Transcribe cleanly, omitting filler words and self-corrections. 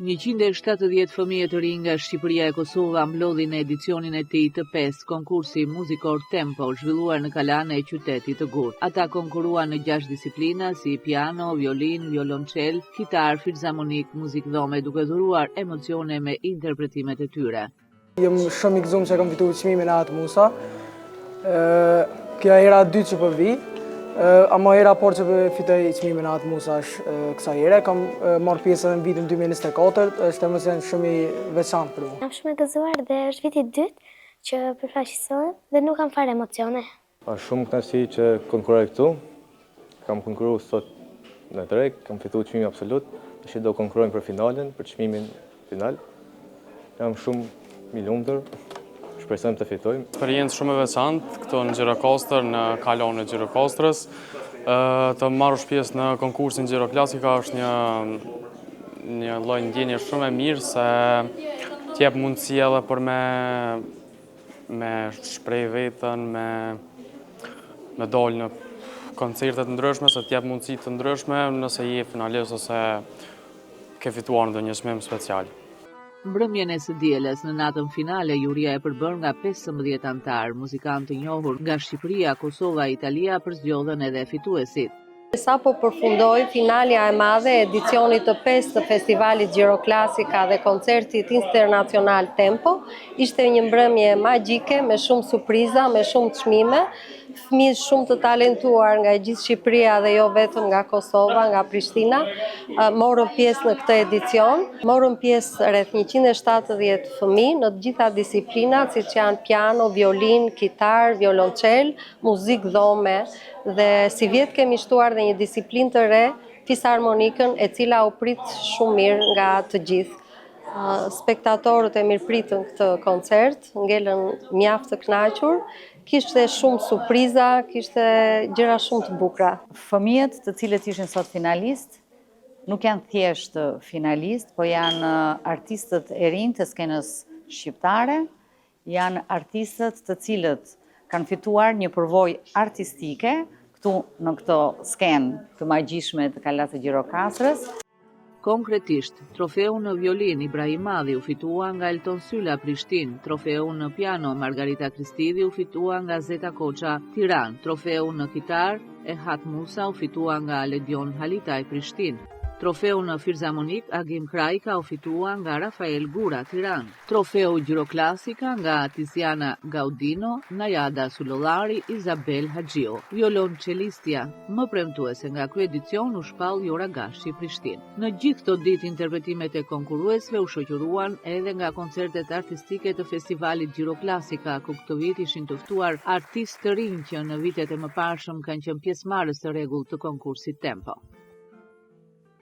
170 fëmijë të rinj nga Shqipëria e Kosova mblodhin në edicionin e tij të 5 konkursi muzikor Tempo, zhvilluar në Kalane e qytetit të Gurë. Ata konkuruan në 6 disiplina si piano, violin, violonçel, kitar, filharmonik, muzikë dhome, duke dhuruar emocione me interpretimet e tyre. Jam shumë i gëzuar që kam fituar çmimin e Atë Musa. Kjo era e dytë që po vi. Ama era por që fitoj çmimin e Atë Musa kësaj here. Kam marrë pjesë në vitin 2024, është emocion shumë i veçantë për mua. Jam shumë e gëzuar dhe është viti i dytë që përfaqësohem dhe nuk kam fare emocione. Shumë kënaqësi që konkurroj këtu. Kam konkurruar sot në treg, kam fituar çmimin absolut. Tash do konkurrojmë për finalen, për çmimin final. Jam shumë i lumtur. Shpresojmë të fitojmë. Eksperiencë shumë e veçantë këtu në Gjirokastër, në Kalon e Gjirokastrës. Të marrësh pjesë në konkursin Gjiroklasika është një lloj ndjenje shumë e mirë se t'jep mundësi edhe për me shpreh veten, me dalë në koncerte të ndryshme, se t'jep mundësi të ndryshme nëse je finalist ose ke fituar ndonjë çmim special. Mbrëmjen e së dielës në natën finale, juria e përbër nga 15 anëtar, muzikantë të njohur nga Shqipëria, Kosova, Italia përzgjodhen edhe fituesit. Sa po përfundoi finalja e madhe e edicionit të 5 të festivalit Gjiroklasika dhe koncertit internacional Tempo, ishte një mbrëmje magjike me shumë surpriza, me shumë çmime, fëmijë shumë të talentuar nga gjithë Shqipëria dhe jo vetëm nga Kosova, nga Prishtina, morën pjesë në këtë edicion. Morën pjesë rreth 170 fëmijë në të gjitha disiplinat, siç janë piano, violin, kitar, violonçel, muzikë dhome dhe si vjet kemi shtuar dhe një disiplinë të re, fisharmonikën, e cila u prit shumë mirë nga të gjithë. Spektatorët e mirëpritën këtë koncert, ngelën mjaft të kënaqur, kishte shumë surpriza, kishte gjëra shumë të bukura. Fëmijët të cilët ishin sot finalist, nuk janë thjesht finalist, po janë artistët e rinj të skenës shqiptare, janë artistët të cilët kanë fituar një përvojë artistike këtu në këto skenë të magjishme të Kalas së Gjirokastrës. Konkretisht, trofeu në violin Ibrahim Madhi u fitua nga Elton Sylla Prishtinë, trofeu në piano Margarita Kristidhi u fitua nga Zeta Koça Tiranë, trofeu në kitar Atë Musa u fitua nga Ledion Halitaj Prishtinë. Trofeu në filharmonik Agim Krajka u fitua nga Rafael Gura Tiranë. Trofeu Gjiroklasika nga Tiziana Gaudino, Najada Sulollari, Isabel Haxhiu. Violonçelistja më premtuese nga ky edicion u shpall Jora Gashi Prishtinë. Në gjithë këto ditë interpretimet e konkurruesve u shoqëruan edhe nga koncertet artistike të festivalit Gjiroklasika, ku këtë vit ishin të ftuar artistë të rinj që në vitet e mëparshëm kanë qenë pjesëmarrës të rregullt të konkursit Tempo.